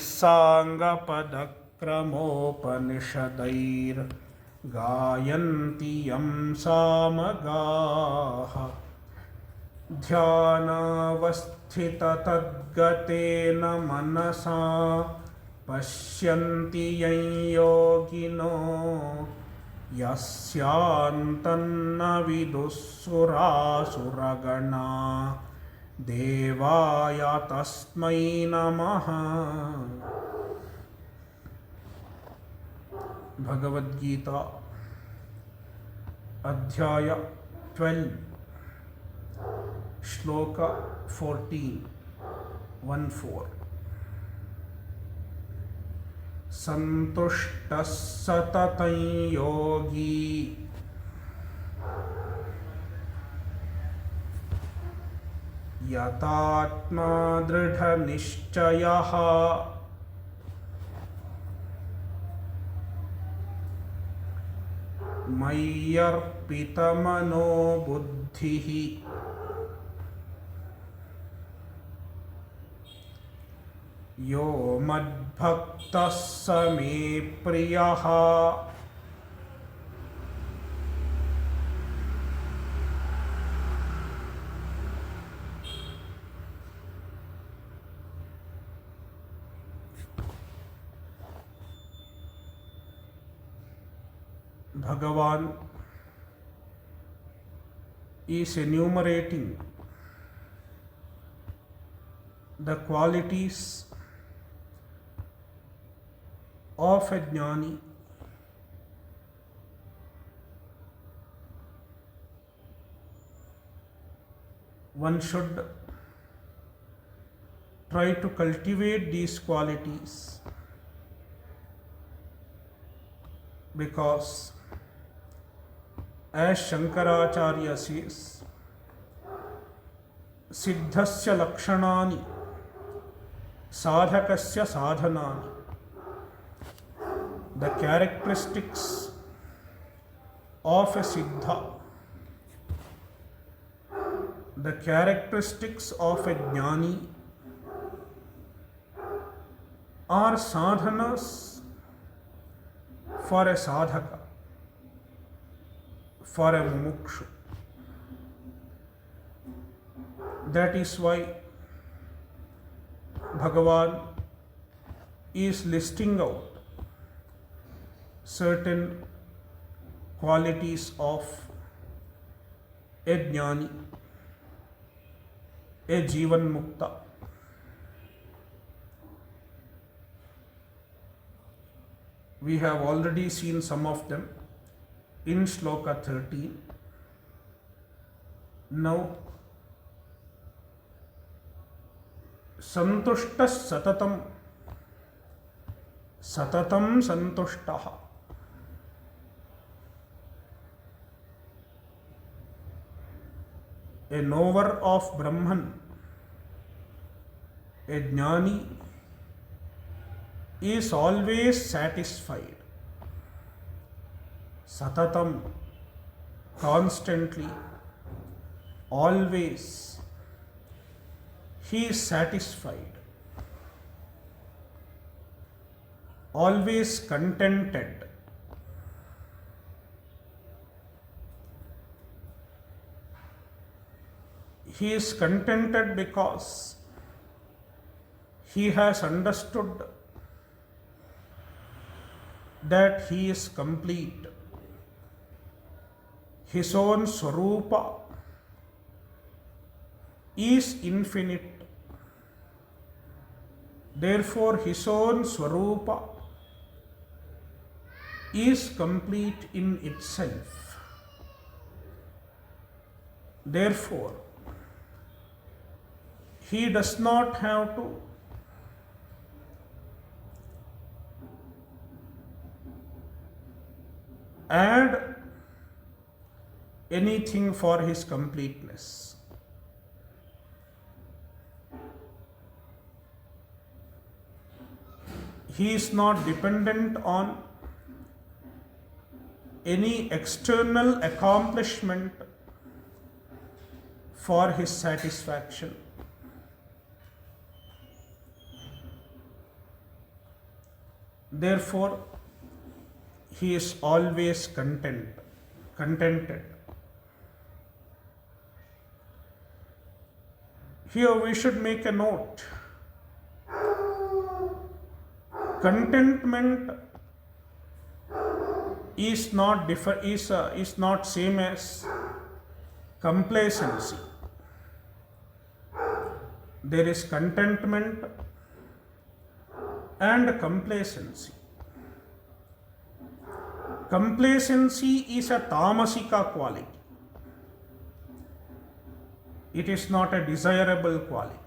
साङ्गपदक्रमोपनिषदैर्गायन्ति यं सामगाः ध्यानावस्थिततद्गतेन मनसा पश्यन्ति यं योगिनो यस्यान्तन्न विदुःसुरासुरगणा देवाय तस्मै नमः. Bhagavadgita अध्याय 12 Shloka 14 संतुष्टः सततं योगी यतात्मा दृढनिश्चयः मय्यर्पितमनो बुद्धिः यो मद्भक्तः स मे प्रियः. Bhagavan is enumerating the qualities of a jnani one should try to cultivate these qualities, because as Shankaracharya says, siddhasya lakshanani sadhakasya sadhanani. The characteristics of a siddha, the characteristics of a jnani are sadhanas for a sadhaka, for a mumukshu. That is why Bhagavan is listing out certain qualities of a jnani, a jivan mukta. We have already seen some of them in Shloka 13. Now, santushta satatam, satatam santushtaha. A knower of Brahman, a jnani, is always satisfied. Satatam, constantly, always, he is satisfied, always contented. He is contented because he has understood that he is complete. His own Swarupa is infinite. Therefore, his own Swarupa is complete in itself. Therefore, he does not have to add anything for his completeness. He is not dependent on any external accomplishment for his satisfaction. Therefore, he is always contented. Here we should make a note. Contentment is not same as complacency. There is contentment and complacency. Complacency is a tamasika quality. It is not a desirable quality.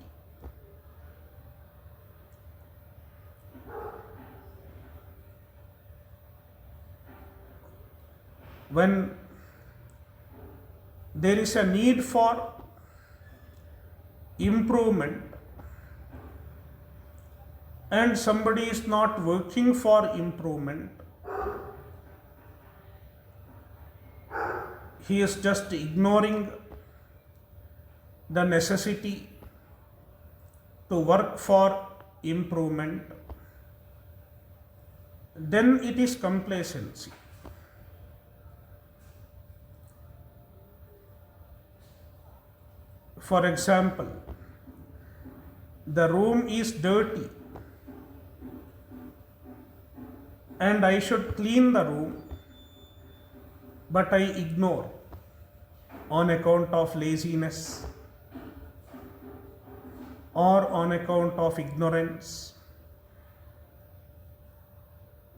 When there is a need for improvement and somebody is not working for improvement, he is just ignoring the necessity to work for improvement, then it is complacency. For example, the room is dirty and I should clean the room, but I ignore on account of laziness or on account of ignorance.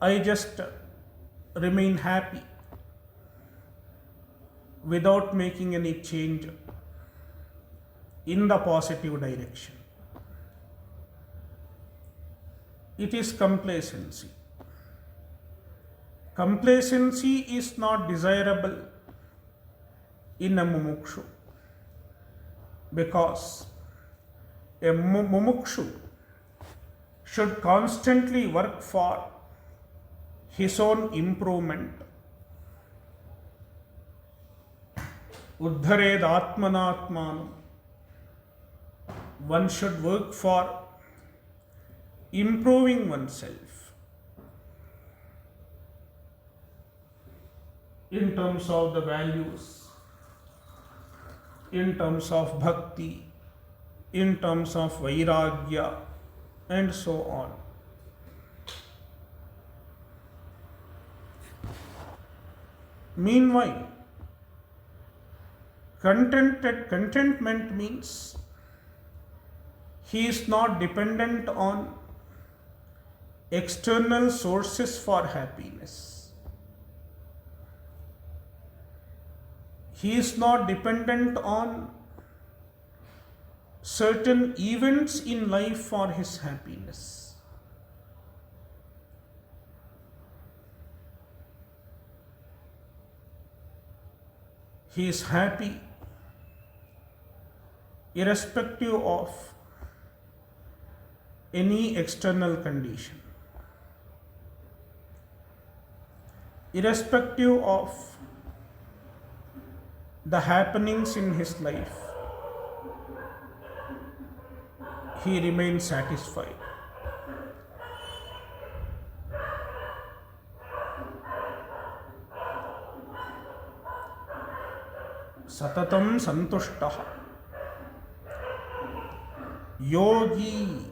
I just remain happy without making any change in the positive direction. It is complacency. Complacency is not desirable in a mumukshu, because a mumukshu should constantly work for his own improvement. Uddhared atmanatmanam. One should work for improving oneself in terms of the values, in terms of bhakti, in terms of vairagya, and so on. Meanwhile, contentment means he is not dependent on external sources for happiness. He is not dependent on certain events in life for his happiness. He is happy irrespective of any external condition, irrespective of the happenings in his life. He remains satisfied. Satatam santushtaha. Yogi.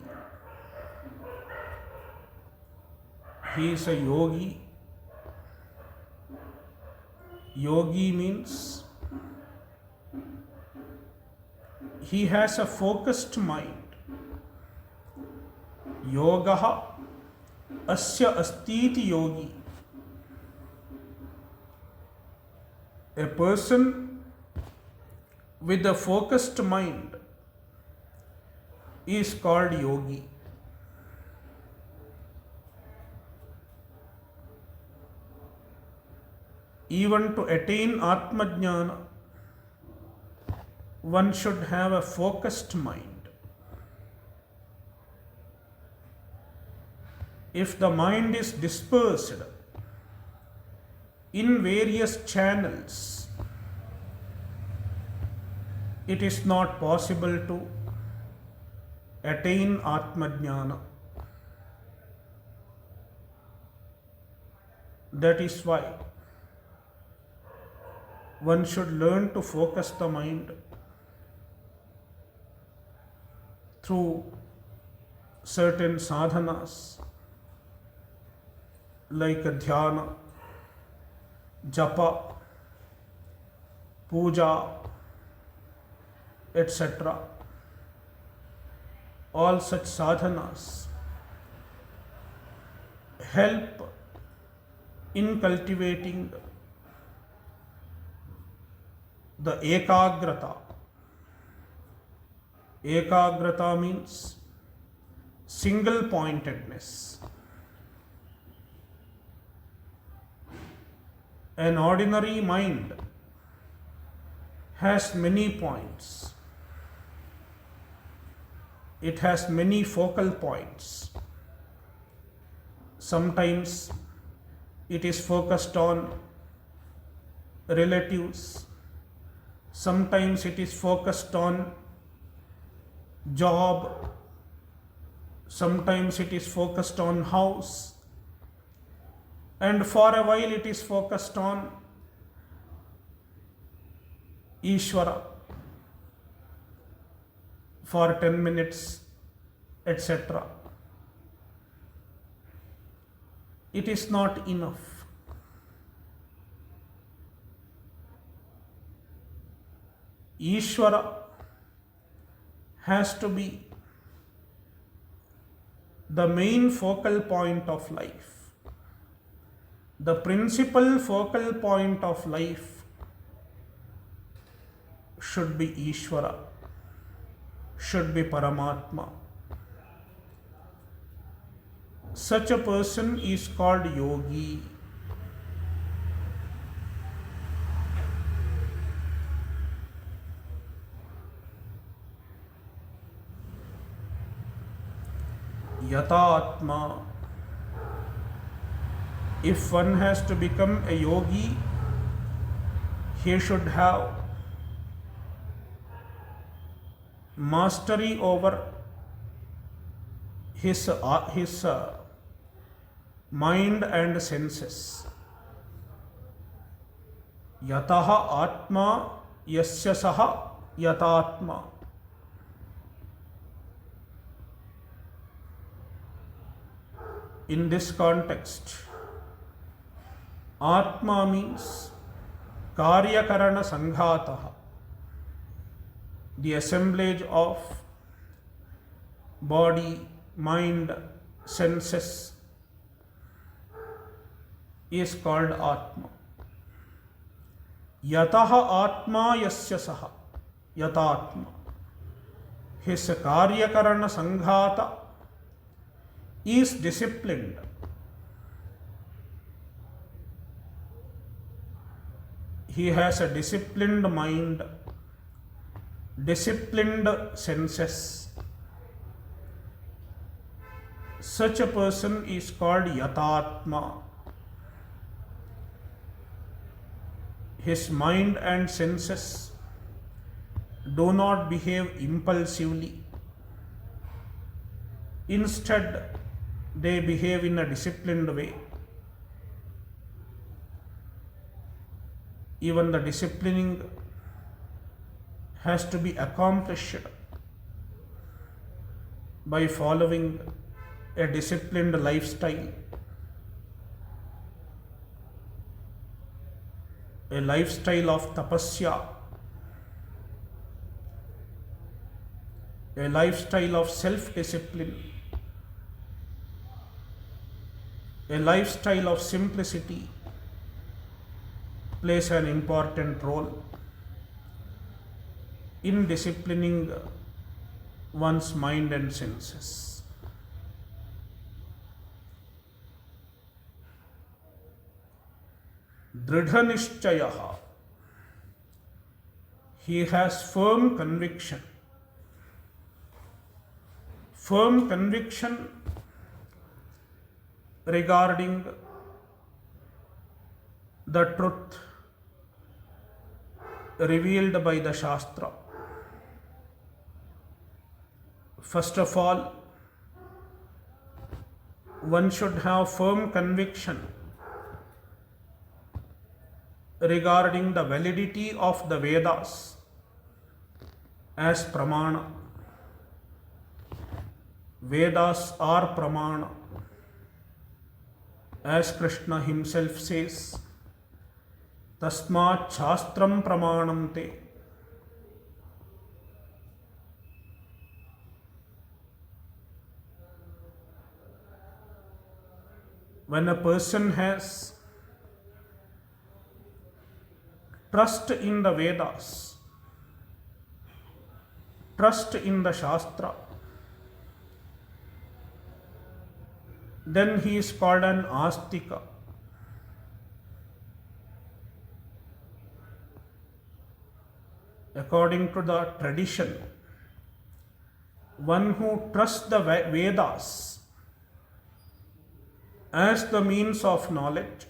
He is a yogi. Yogi means he has a focused mind. Yogaha asya astiti yogi. A person with a focused mind is called yogi. Even to attain Atma Jnana, one should have a focused mind. If the mind is dispersed in various channels, it is not possible to attain Atma Jnana. That is why one should learn to focus the mind through certain sadhanas like dhyana, japa, puja, etc. All such sadhanas help in cultivating the ekagrata. Ekagrata means single pointedness. An ordinary mind has many points. It has many focal points. Sometimes it is focused on relatives. Sometimes it is focused on job. Sometimes it is focused on house. And for a while it is focused on Ishvara for 10 minutes, etc. It is not enough. Ishvara has to be the main focal point of life. The principal focal point of life should be Ishvara, should be Paramatma. Such a person is called yogi. Yatatma. If one has to become a yogi, he should have mastery over his mind and senses. Yataha atma yasya saha yatatma. In this context, Atma means Karyakarana Sanghataha, the assemblage of body, mind, senses is called Atma. Yataha Atma Yasya Saha Yatatma. His Karyakarana Sanghata is disciplined. He has a disciplined mind, disciplined senses. Such a person is called Yatatma. His mind and senses do not behave impulsively. Instead, they behave in a disciplined way. Even the disciplining has to be accomplished by following a disciplined lifestyle, a lifestyle of tapasya, a lifestyle of self-discipline, a lifestyle of simplicity plays an important role in disciplining one's mind and senses. Dridhanishchayaha. He has firm conviction. Firm conviction regarding the truth revealed by the Shastra. First of all, one should have firm conviction regarding the validity of the Vedas as pramana. Vedas are pramana. As Krishna himself says, Tasmat Shastram Pramanam Te. When a person has trust in the Vedas, trust in the Shastra, then he is called an astika. According to the tradition, one who trusts the Vedas as the means of knowledge,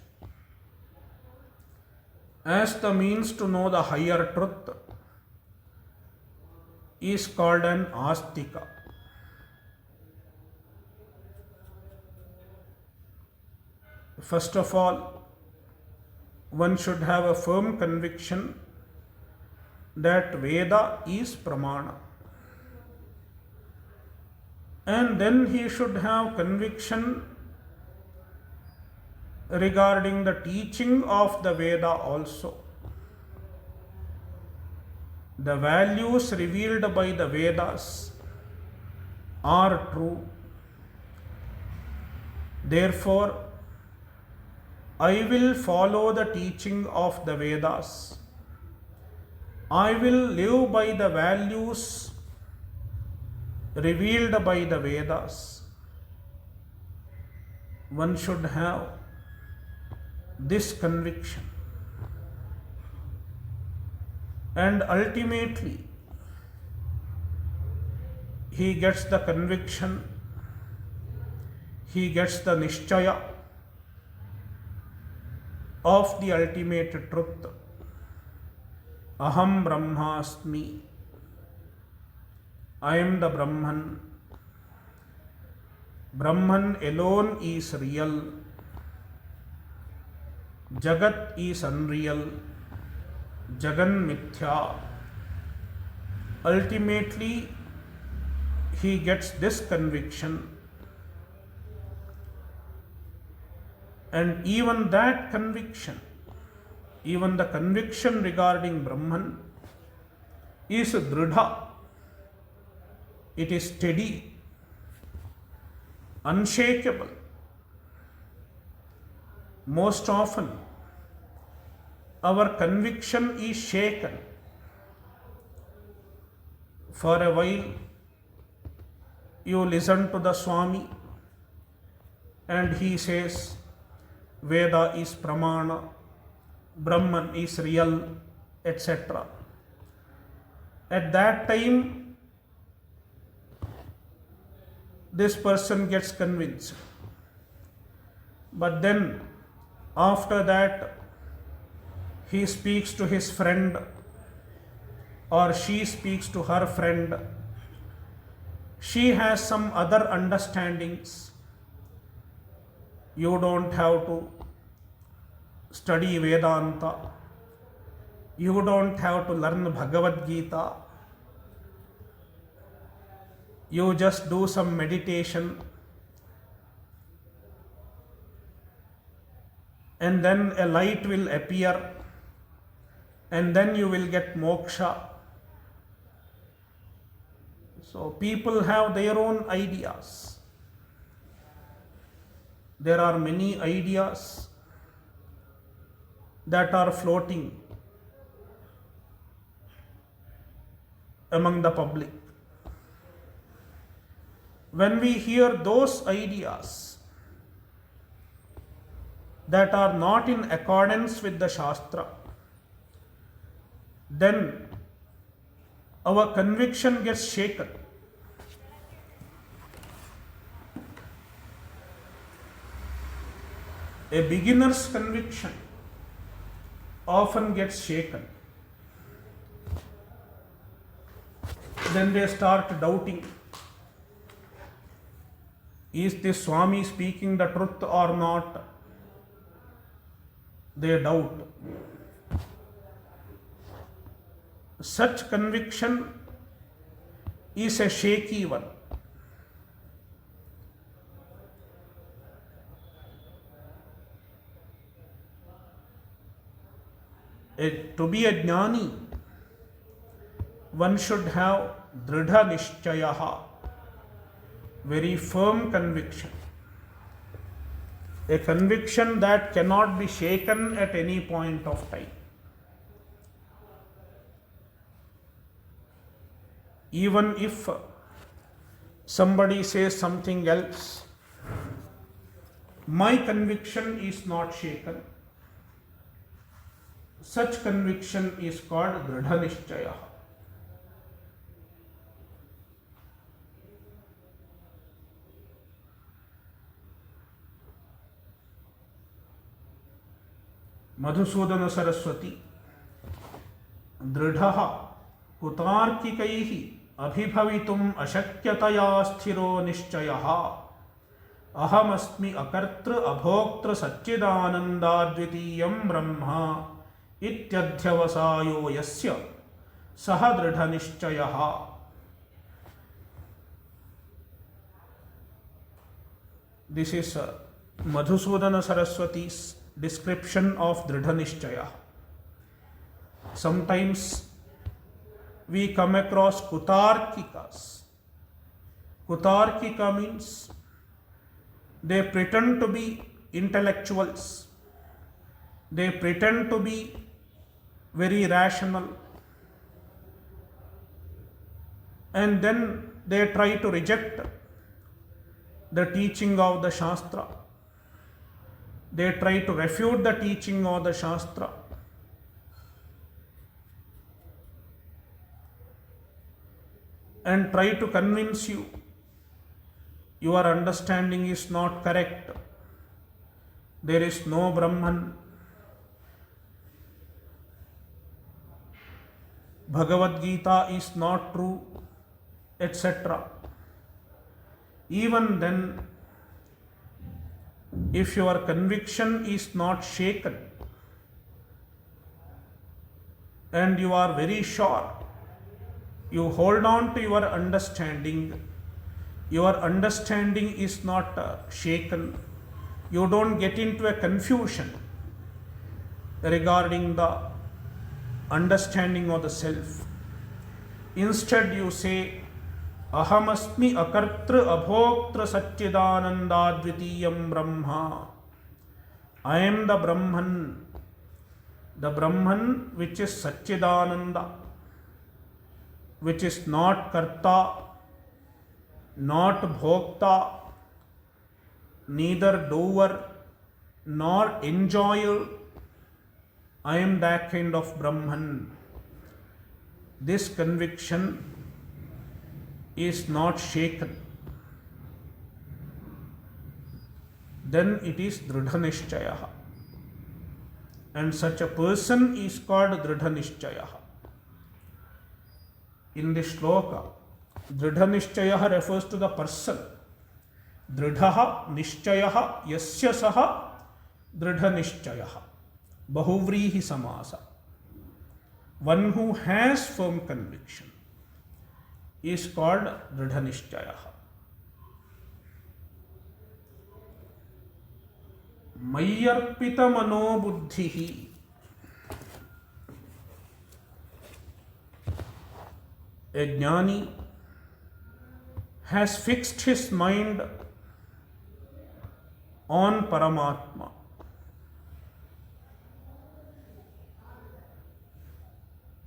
as the means to know the higher truth, is called an astika. First of all, one should have a firm conviction that Veda is pramana. And then he should have conviction regarding the teaching of the Veda also. The values revealed by the Vedas are true. Therefore, I will follow the teaching of the Vedas. I will live by the values revealed by the Vedas. One should have this conviction. And ultimately, he gets the conviction, he gets the nishchaya of the ultimate truth. Aham Brahmasmi. I am the Brahman. Brahman alone is real. Jagat is unreal. Jagan Mithya. Ultimately, he gets this conviction. And even that conviction, even the conviction regarding Brahman is dridha. It is steady, unshakable. Most often, our conviction is shaken. For a while, you listen to the Swami and he says, Veda is pramana, Brahman is real, etc. At that time, this person gets convinced. But then, after that, he speaks to his friend or she speaks to her friend. She has some other understandings. You don't have to study Vedanta. You don't have to learn Bhagavadgita. You just do some meditation and then a light will appear and then you will get moksha. So people have their own ideas. There are many ideas that are floating among the public. When we hear those ideas that are not in accordance with the Shastra, then our conviction gets shaken. A beginner's conviction often gets shaken. Then they start doubting. Is this Swami speaking the truth or not? They doubt. such conviction is a shaky one. To be a jnani, one should have dridha nishchayaha, very firm conviction. A conviction that cannot be shaken at any point of time. Even if somebody says something else, my conviction is not shaken. Such conviction is called dridha nishchaya. Madhusudan Saraswati दृढ़ः कुतार्किकैः अभिभवितुम् अशक्यतया स्थिरो निश्चयः अहमस्मि अकर्तृ अभोक्तृ सच्चिदानन्दाद्वितीयं ब्रह्म इत्यध्यवसायो यस्य सः दृढनिश्चयः. This is Madhusudana Saraswati's description of Dridha Nishchaya. Sometimes we come across Kutarkikas. Kutarkika means they pretend to be intellectuals. They pretend to be very rational. And then they try to reject the teaching of the Shastra. They try to refute the teaching of the Shastra. And try to convince you your understanding is not correct. There is no Brahman. Bhagavadgita is not true, etc. Even then, if your conviction is not shaken and you are very sure, you hold on to your understanding is not shaken, you don't get into a confusion regarding the understanding of the self. Instead you say, Ahamasmi akartru abhoktru satchidanandadvitiyam brahma. I am the Brahman which is Satchidananda, which is not karta, not bhokta, neither doer nor enjoyer. I am that kind of Brahman. This conviction is not shaken. Then it is Dridha Nishchaya. And such a person is called Dridha Nishchaya. In this shloka, Dridha Nishchaya refers to the person. Dridha Nishchaya yasya saha Dridha Nishchaya. Bahuvrihi samasa. One who has firm conviction is called Dridha Nishchaya. Mayyarpita mano buddhihi. A jnani has fixed his mind on Paramatma.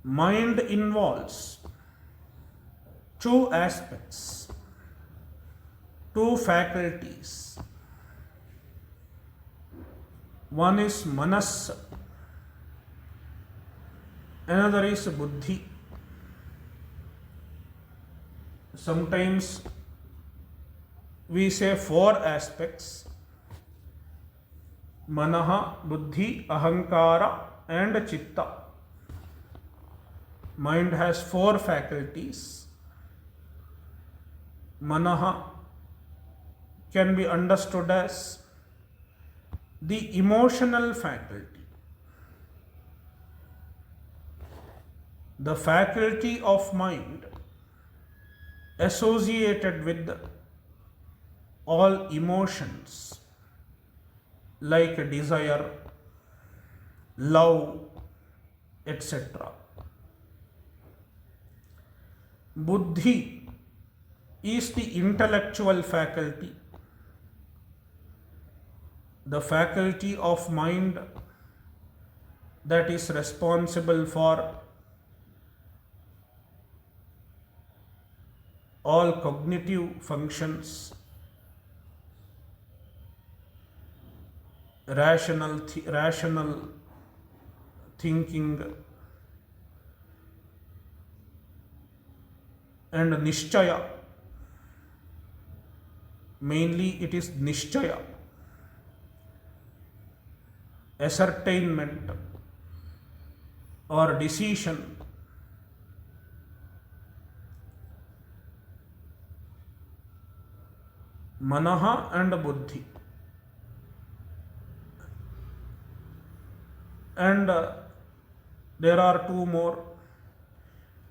Mind involves two aspects, two faculties. One is manas, another is buddhi. Sometimes we say four aspects: manaha, buddhi, ahankara and chitta. Mind has four faculties. Manaha can be understood as the emotional faculty. the faculty of mind associated with all emotions like desire, love, etc. Buddhi is the intellectual faculty, the faculty of mind that is responsible for all cognitive functions, rational thinking, and nishchaya. Mainly it is nishchaya, ascertainment or decision. Manaha and buddhi. And there are two more,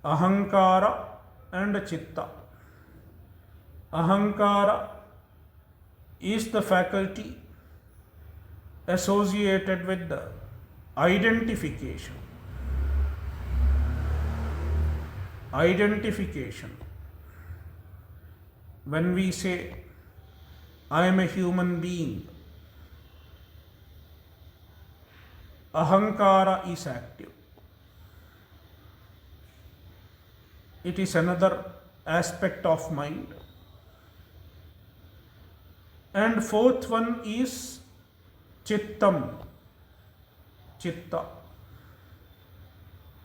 ahankara and chitta. Ahankara is the faculty associated with the identification. Identification. When we say, I am a human being, ahankara is active. It is another aspect of mind. And fourth one is chittam. Chitta.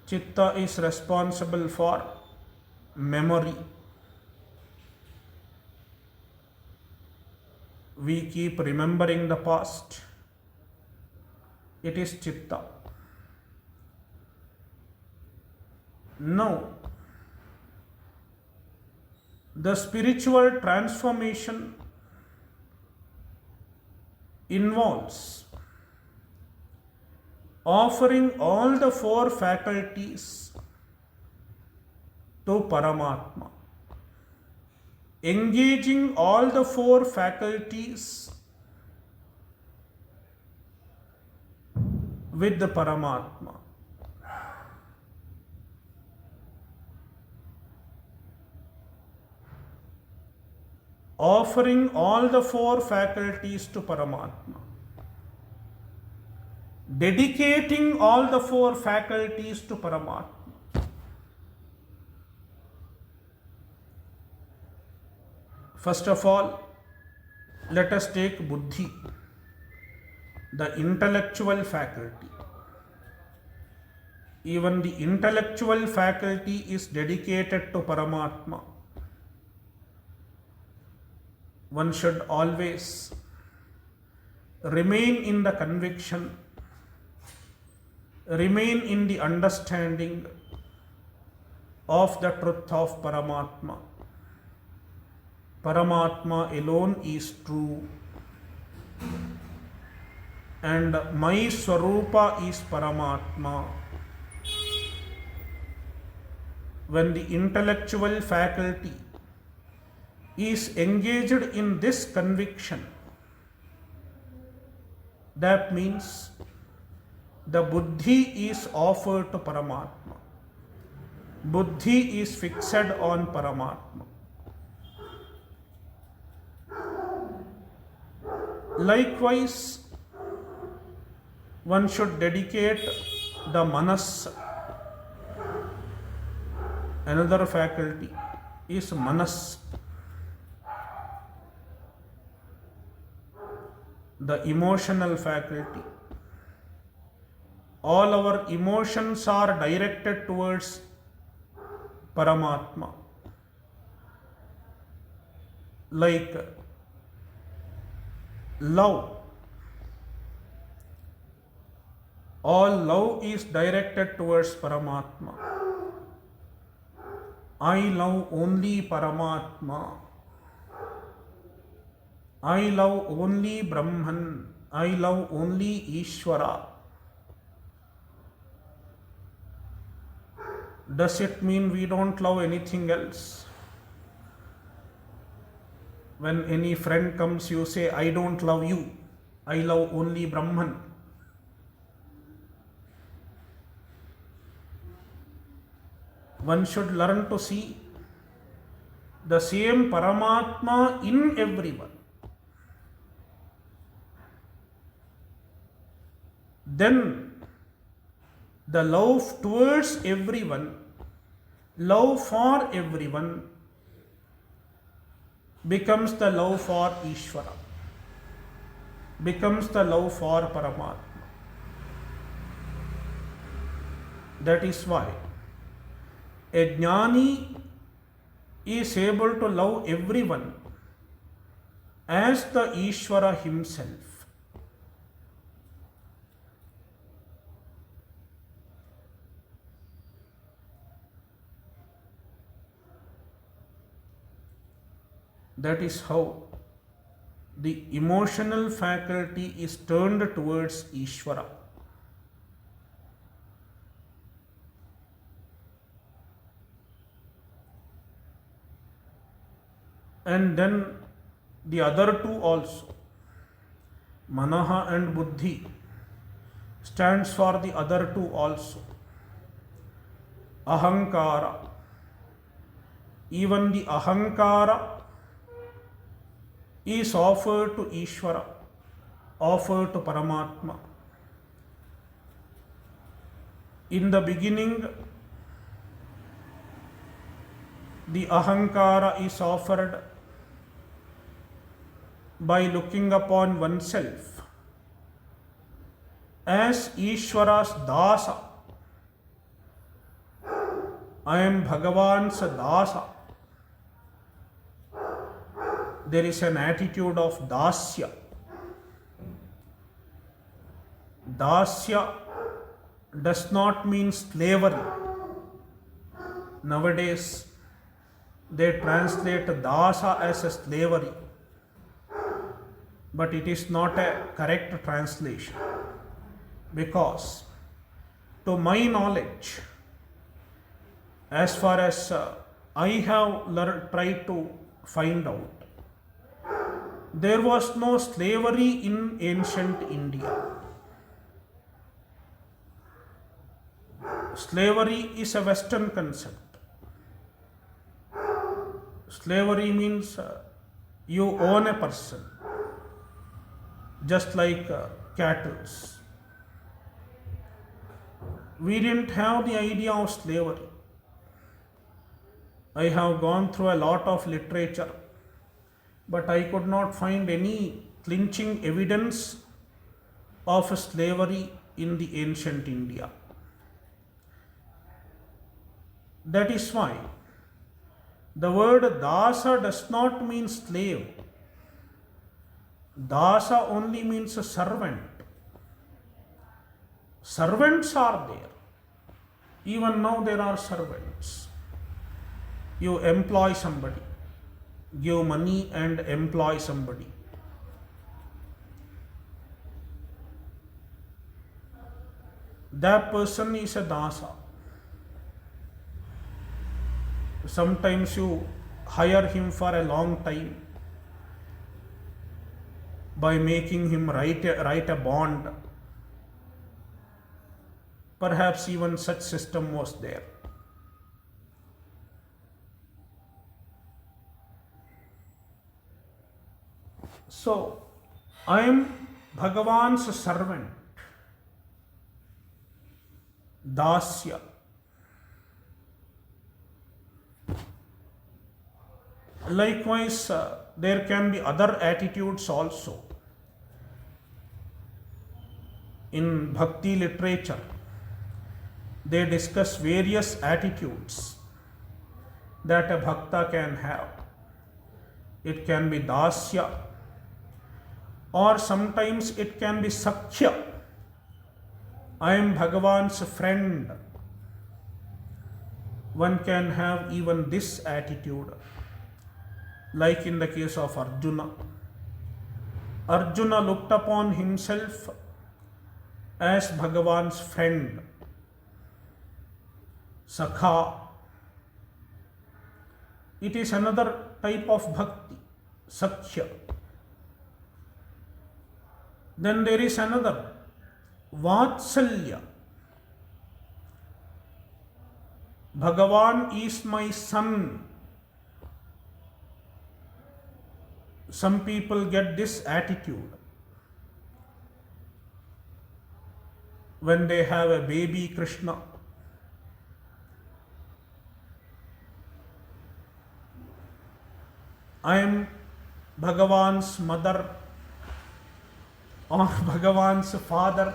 Chitta is responsible for memory. We keep remembering the past. It is chitta. Now, the spiritual transformation involves offering all the four faculties to Paramatma, engaging all the four faculties with the Paramatma. Offering all the four faculties to Paramatma. Dedicating all the four faculties to Paramatma. First of all, let us take buddhi, the intellectual faculty. Even the intellectual faculty is dedicated to Paramatma. One should always remain in the conviction, remain in the understanding of the truth of Paramatma. Paramatma alone is true, and my Swarupa is Paramatma. When the intellectual faculty is engaged in this conviction, that means the buddhi is offered to Paramatma. Buddhi is fixed on Paramatma. Likewise, one should dedicate the manas. Another faculty is manas, the emotional faculty. All our emotions are directed towards Paramatma. Like love. All love is directed towards Paramatma. I love only Paramatma. I love only Brahman. I love only Ishvara. Does it mean we don't love anything else? When any friend comes, you say, I don't love you, I love only Brahman. One should learn to see the same Paramatma in everyone. Then the love towards everyone, love for everyone, becomes the love for Ishvara, becomes the love for Paramatma. That is why a jnani is able to love everyone as the Ishvara himself. That is how the emotional faculty is turned towards Ishvara. And then the other two also, Manaha and Buddhi, stands for the other two also. Ahankara. Even the Ahankara is offered to Ishvara, offered to Paramatma. In the beginning, the Ahankara is offered by looking upon oneself as Ishvara's dasa. I am Bhagavan's dasa. There is an attitude of dasya. Dasya does not mean slavery. Nowadays, they translate dasa as a slavery, but it is not a correct translation, because to my knowledge, as far as I have tried to find out, there was no slavery in ancient India. Slavery is a Western concept. Slavery means you own a person, just like cattle. We didn't have the idea of slavery. I have gone through a lot of literature, but I could not find any clinching evidence of slavery in the ancient India. That is why the word dasa does not mean slave. Dasa only means a servant. Servants are there. Even now there are servants. You employ somebody, give money and employ somebody. That person is a dasa. Sometimes you hire him for a long time by making him write a bond. Perhaps even such system was there. So, I am Bhagavan's servant, dasya. Likewise, there can be other attitudes also. In bhakti literature, they discuss various attitudes that a bhakta can have. It can be dasya, or sometimes it can be sakhya. I am Bhagavan's friend. One can have even this attitude, like in the case of Arjuna. Arjuna looked upon himself as Bhagavan's friend. Sakha. It is another type of bhakti, Sakhya. Then there is another, Vatsalya. Bhagavan is my son. Some people get this attitude when they have a baby Krishna. I am Bhagavan's mother or Bhagavan's father.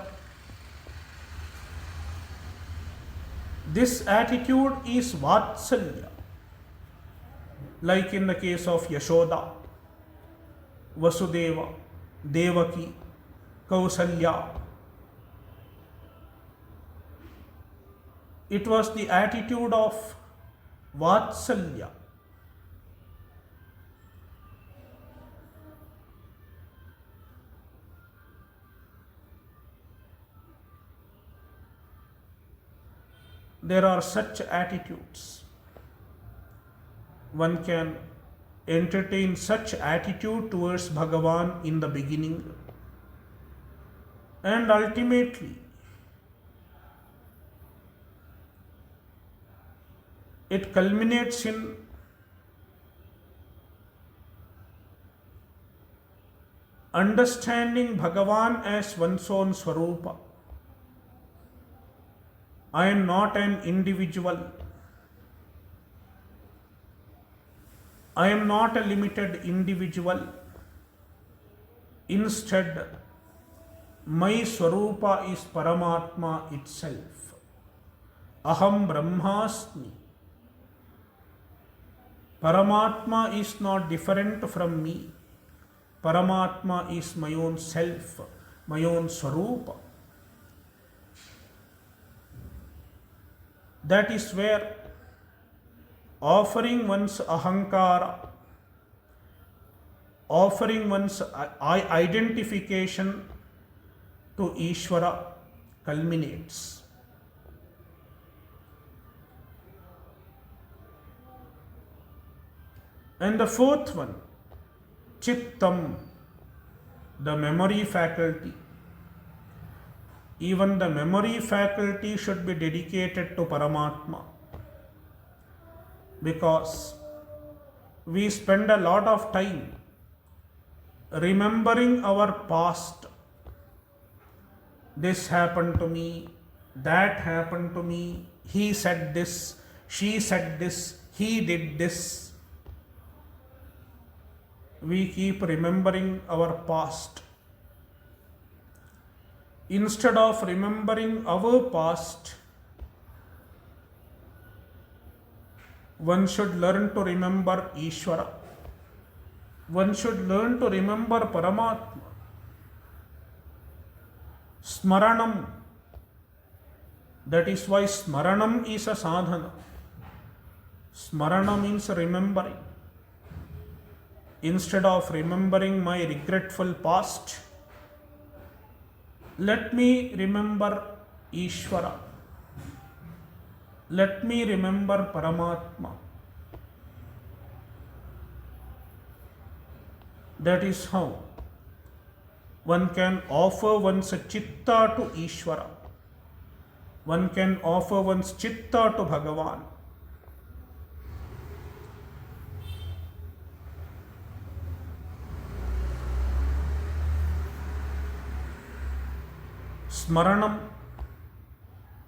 This attitude is Vatsalya. Like in the case of Yashoda, Vasudeva, Devaki, Kausalya. It was the attitude of Vatsalya. There are such attitudes. One can entertain such attitude towards Bhagavan in the beginning, and ultimately it culminates in understanding Bhagavan as one's own Swarupa. I am not an individual. I am not a limited individual. Instead, my Swarupa is Paramatma itself. Aham Brahmasmi. Paramatma is not different from me. Paramatma is my own self, my own Swarupa. That is where offering one's ahankara, offering one's identification to Ishvara culminates. And the fourth one, Chittam, the memory faculty. Even the memory faculty should be dedicated to Paramatma, because we spend a lot of time remembering our past. This happened to me, that happened to me, he said this, she said this, he did this. We keep remembering our past. Instead of remembering our past, one should learn to remember Ishvara. One should learn to remember Paramatma. Smaranam. That is why Smaranam is a sadhana. Smarana means remembering. Instead of remembering my regretful past, let me remember Ishvara. Let me remember Paramatma. That is how one can offer one's chitta to Ishvara. One can offer one's chitta to Bhagavan. Smaranam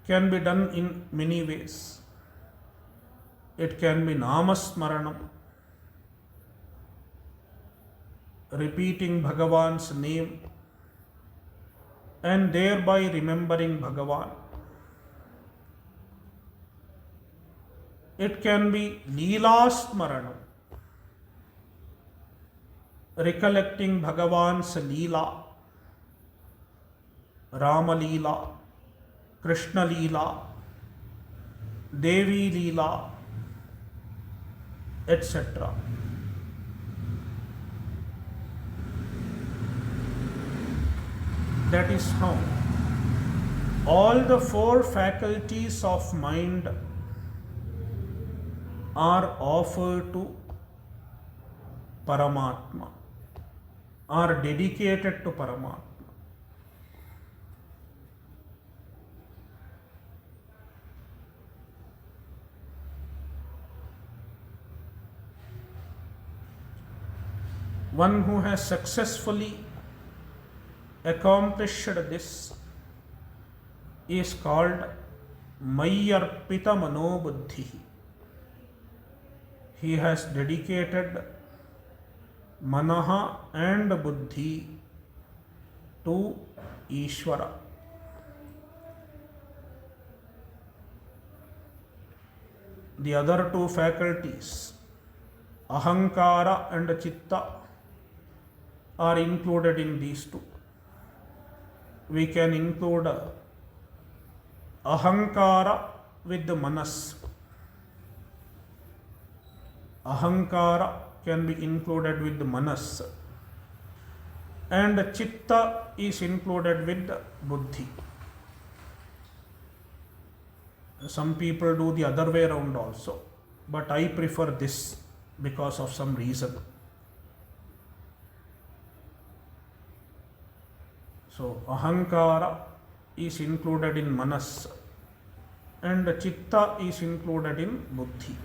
can be done in many ways. It can be Namasmaranam, repeating Bhagavan's name and thereby remembering Bhagavan. It can be Leelasmaranam, recollecting Bhagavan's Leela, Rama Leela, Krishna Leela, Devi Leela, etc. That is how all the four faculties of mind are offered to Paramatma, are dedicated to Paramatma. One who has successfully accomplished this is called Mayyarpita Manobuddhi. He has dedicated Manaha and Buddhi to Ishvara. The other two faculties, Ahankara and Chitta, are included in these two. We can include Ahankara with the Manas. Ahankara can be included with the Manas, and Chitta is included with the Buddhi. Some people do the other way around also, but I prefer this because of some reason. So Ahankara is included in Manas and Chitta is included in Buddhi.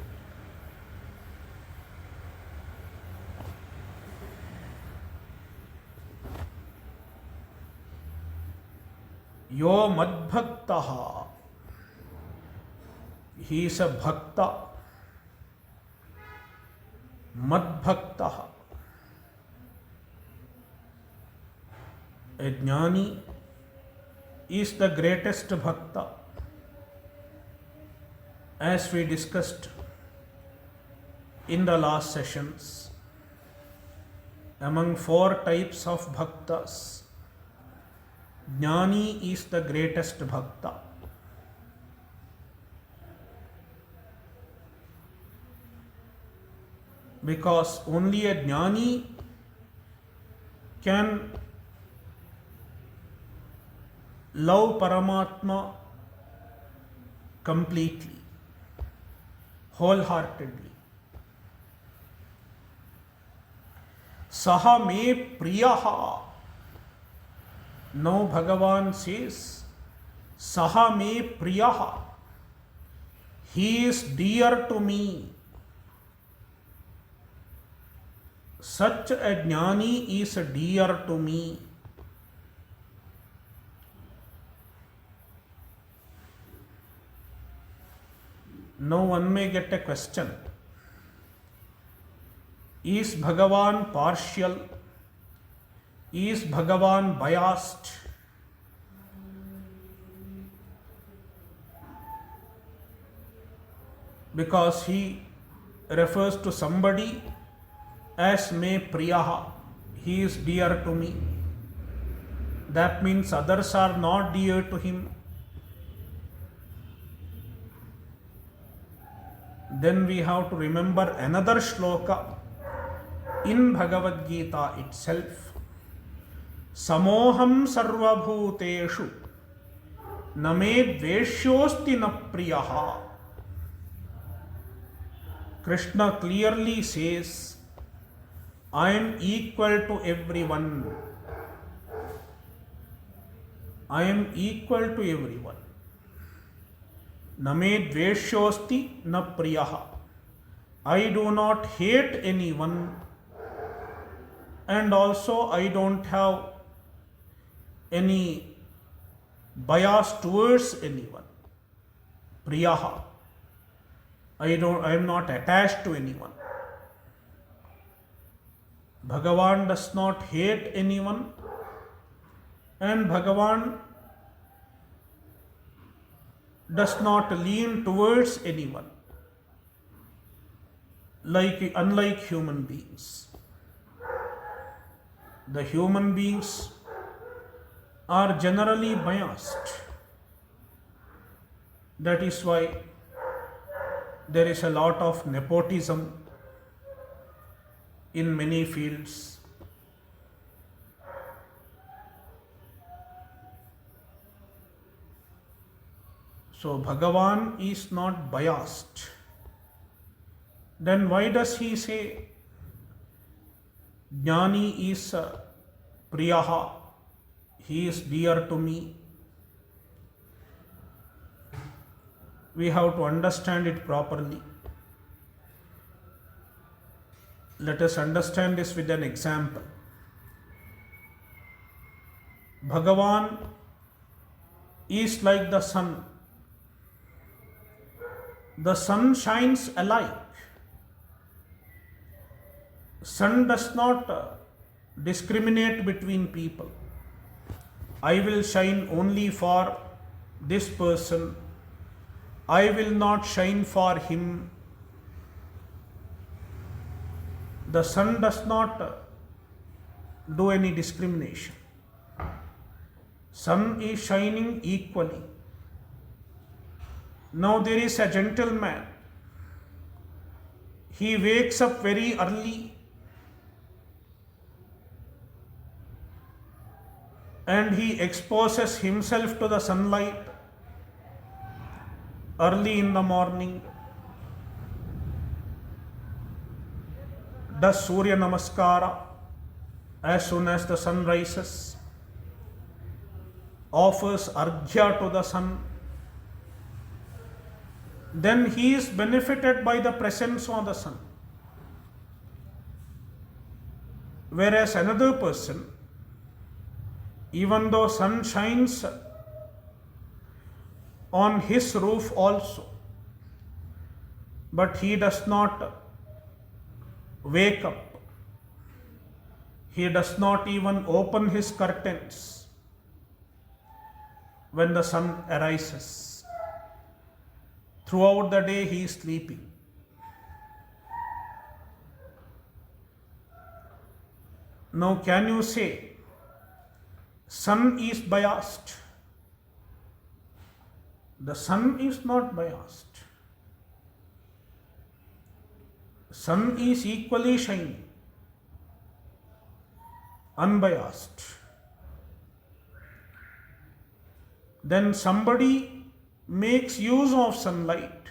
Yo Madbhaktaha, he is a Bhakta. Madbhaktaha, a Jnani is the greatest Bhakta, as we discussed in the last sessions. Among four types of Bhaktas, Jnani is the greatest Bhakta. Because only a Jnani can love Paramatma completely, wholeheartedly. Saha me priyaha. Now Bhagavan says, Saha me priyaha. He is dear to me. Such a Jnani is dear to me. Now one may get a question. Is Bhagavan partial? Is Bhagavan biased? Because he refers to somebody as me priyaha. He is dear to me. That means others are not dear to him. Then we have to remember another shloka in Bhagavadgita itself. Samoham sarvabhuteshu name dveshyosti na priyaha. Krishna clearly says, I am equal to everyone. I am equal to everyone. Name dveshyosti na priyaha. I do not hate anyone, and also I don't have any bias towards anyone. Priyaha. I am not attached to anyone. Bhagavan does not hate anyone, and Bhagavan does not lean towards anyone, unlike human beings. The human beings are generally biased. That is why there is a lot of nepotism in many fields. So Bhagavan is not biased. Then why does he say Jnani is Priyaha, he is dear to me? We have to understand it properly. Let us understand this with an example. Bhagavan is like the sun. The sun shines alike. Sun does not discriminate between people. I will shine only for this person. I will not shine for him. The sun does not do any discrimination. Sun is shining equally. Now there is a gentleman. He wakes up very early and he exposes himself to the sunlight early in the morning, does Surya Namaskara as soon as the sun rises, offers Arghya to the sun, then he is benefited by the presence of the sun. Whereas another person, even though sun shines on his roof also, but he does not wake up. He does not even open his curtains when the sun arises. Throughout the day he is sleeping. Now can you say sun is biased? The sun is not biased. Sun is equally shining, unbiased. Then somebody makes use of sunlight.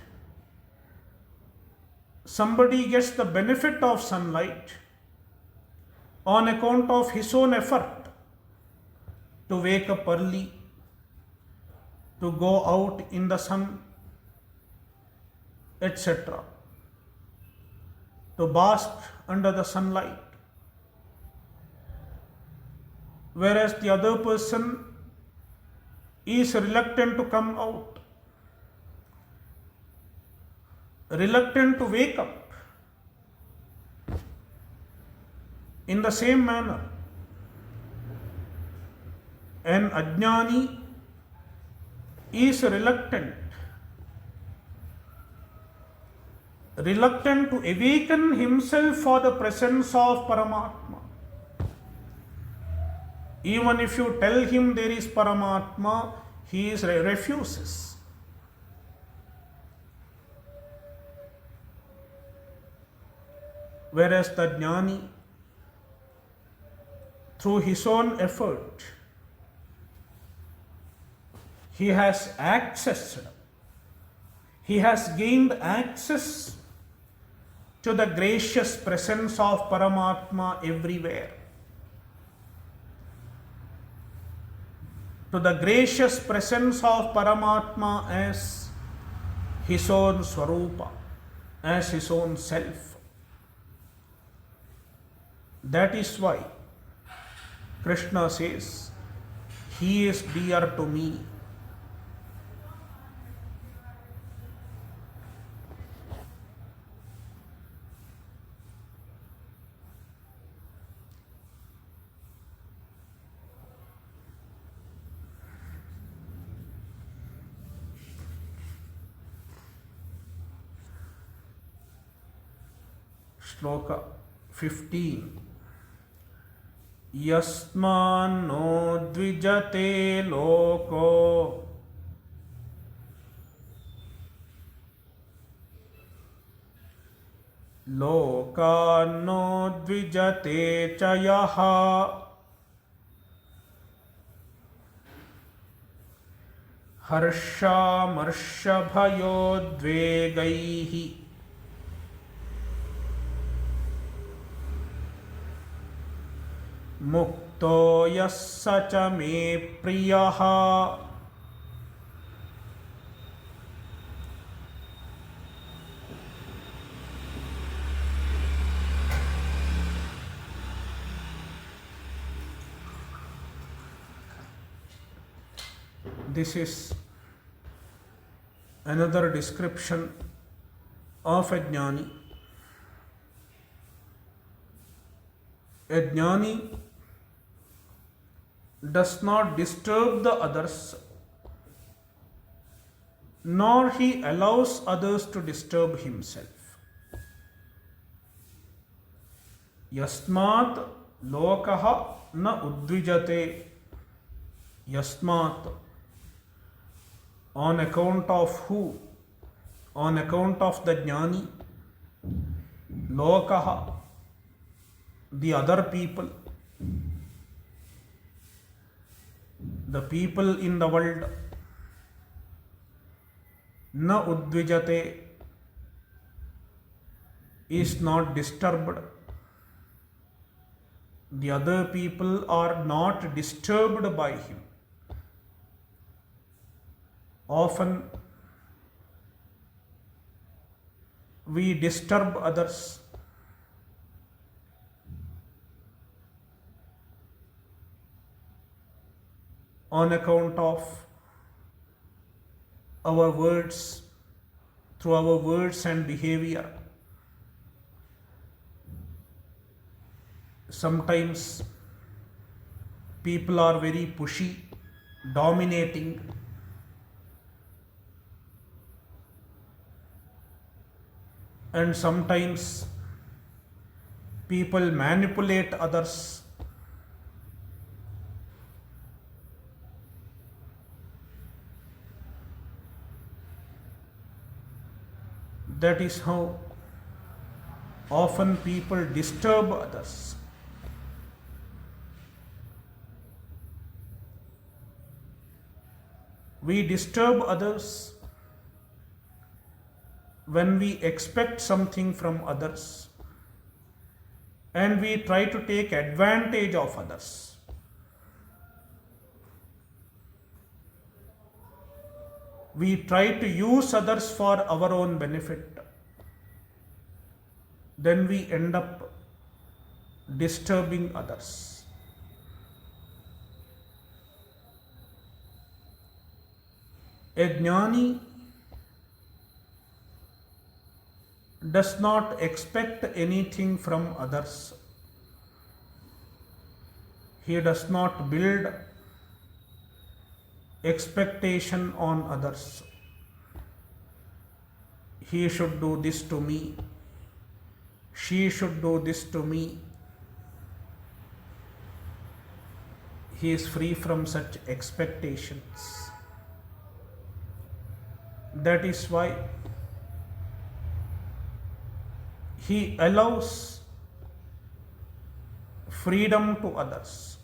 Somebody gets the benefit of sunlight on account of his own effort to wake up early, to go out in the sun, etc., to bask under the sunlight. Whereas the other person is reluctant to come out, reluctant to wake up. In the same manner, an ajnani is reluctant to awaken himself for the presence of Paramatma. Even if you tell him there is Paramatma, he refuses. Whereas the jnani, through his own effort, he has gained access to the gracious presence of Paramatma everywhere. To the gracious presence of Paramatma as his own Swarupa, as his own self. That is why Krishna says, he is dear to me. Shloka 15. Yasmano dvijate loko lokano dvijate chayaha harsha marsha bhayo dvegaihi मुक्तो यस्य च मे प्रियः This is another description of a jnani. A jnani does not disturb the others, nor he allows others to disturb himself. Yasmat lokaha na udvijate. Yasmat, on account of who? On account of the jnani. Lokaha, the other people. The people in the world. Na udvijate, is not disturbed. The other people are not disturbed by him. Often we disturb others. On account of our words, through our words and behavior. Sometimes people are very pushy, dominating. And sometimes people manipulate others. That is how often people disturb others. We disturb others when we expect something from others and we try to take advantage of others. We try to use others for our own benefit. Then we end up disturbing others. A jnani does not expect anything from others. He does not build expectation on others. He should do this to me. She should do this to me. He is free from such expectations. That is why he allows freedom to others.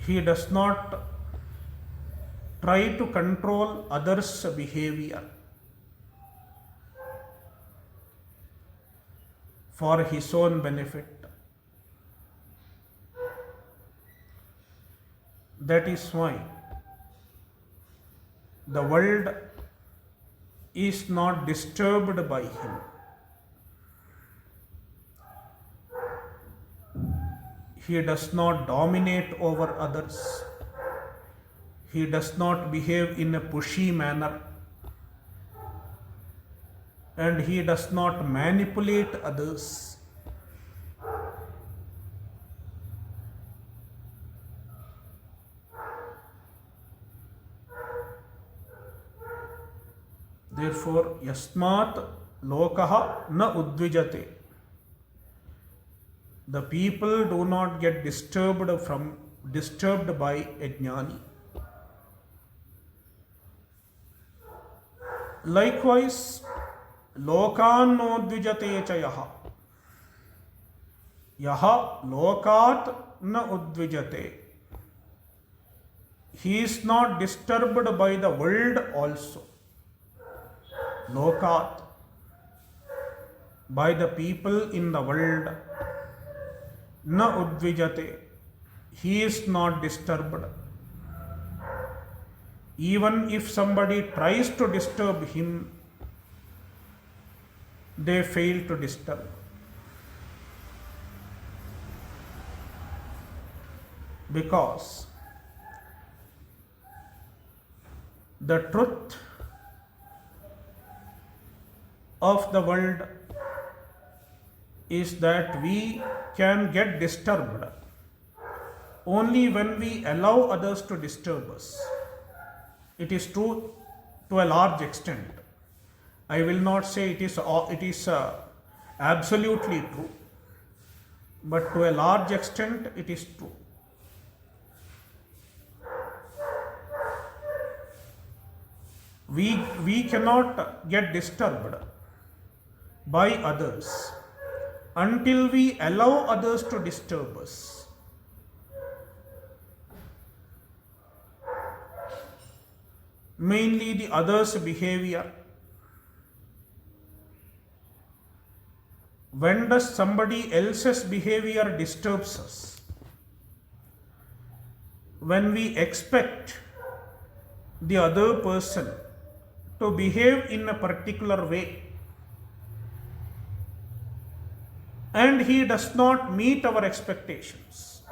He does not try to control others' behavior for his own benefit. That is why the world is not disturbed by him. He does not dominate over others. He does not behave in a pushy manner. And he does not manipulate others. Therefore, yasmat lokaha na udvijate. The people do not get disturbed by a jnani. Likewise, lokan no dvijate cha yaha. Yaha lokat na udvijate. He is not disturbed by the world also. lokat, by the people in the world, na udvijate, he is not disturbed. Even if somebody tries to disturb him, they fail to disturb. Because the truth of the world is that we can get disturbed only when we allow others to disturb us. It is true to a large extent. I will not say it is absolutely true, but to a large extent it is true. We cannot get disturbed by others until we allow others to disturb us. Mainly the others' behavior. When does somebody else's behavior disturbs us? When we expect the other person to behave in a particular way and he does not meet our expectations,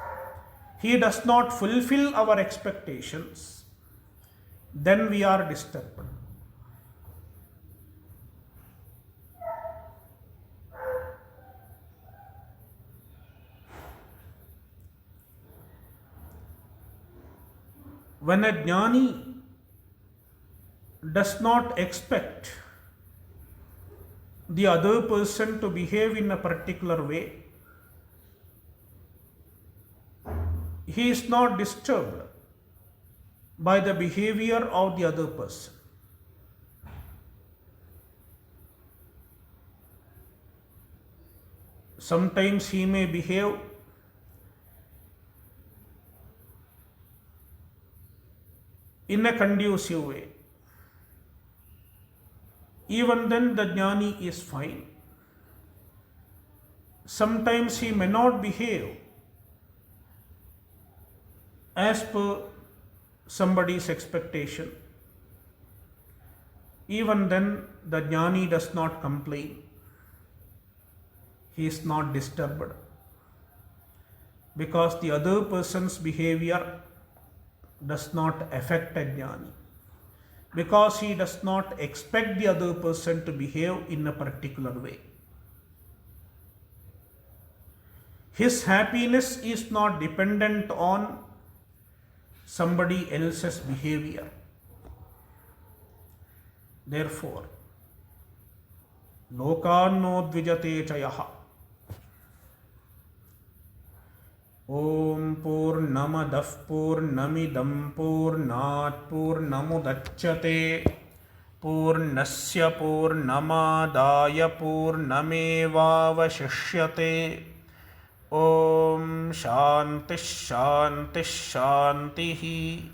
he does not fulfill our expectations, then we are disturbed. When a jnani does not expect the other person to behave in a particular way, he is not disturbed by the behavior of the other person. Sometimes he may behave in a conducive way. Even then the jnani is fine. Sometimes he may not behave as per somebody's expectation. Even then the jnani does not complain. He is not disturbed because the other person's behavior does not affect a jnani, because he does not expect the other person to behave in a particular way. His happiness is not dependent on somebody else's behavior. Therefore, lokanno dvijate chayaha. Om Purnamadah Purnamidam Purnat Purnamudachyate Purnasya Purnamadaya Purnamevavashishyate. Om Shanti Shanti Shanti.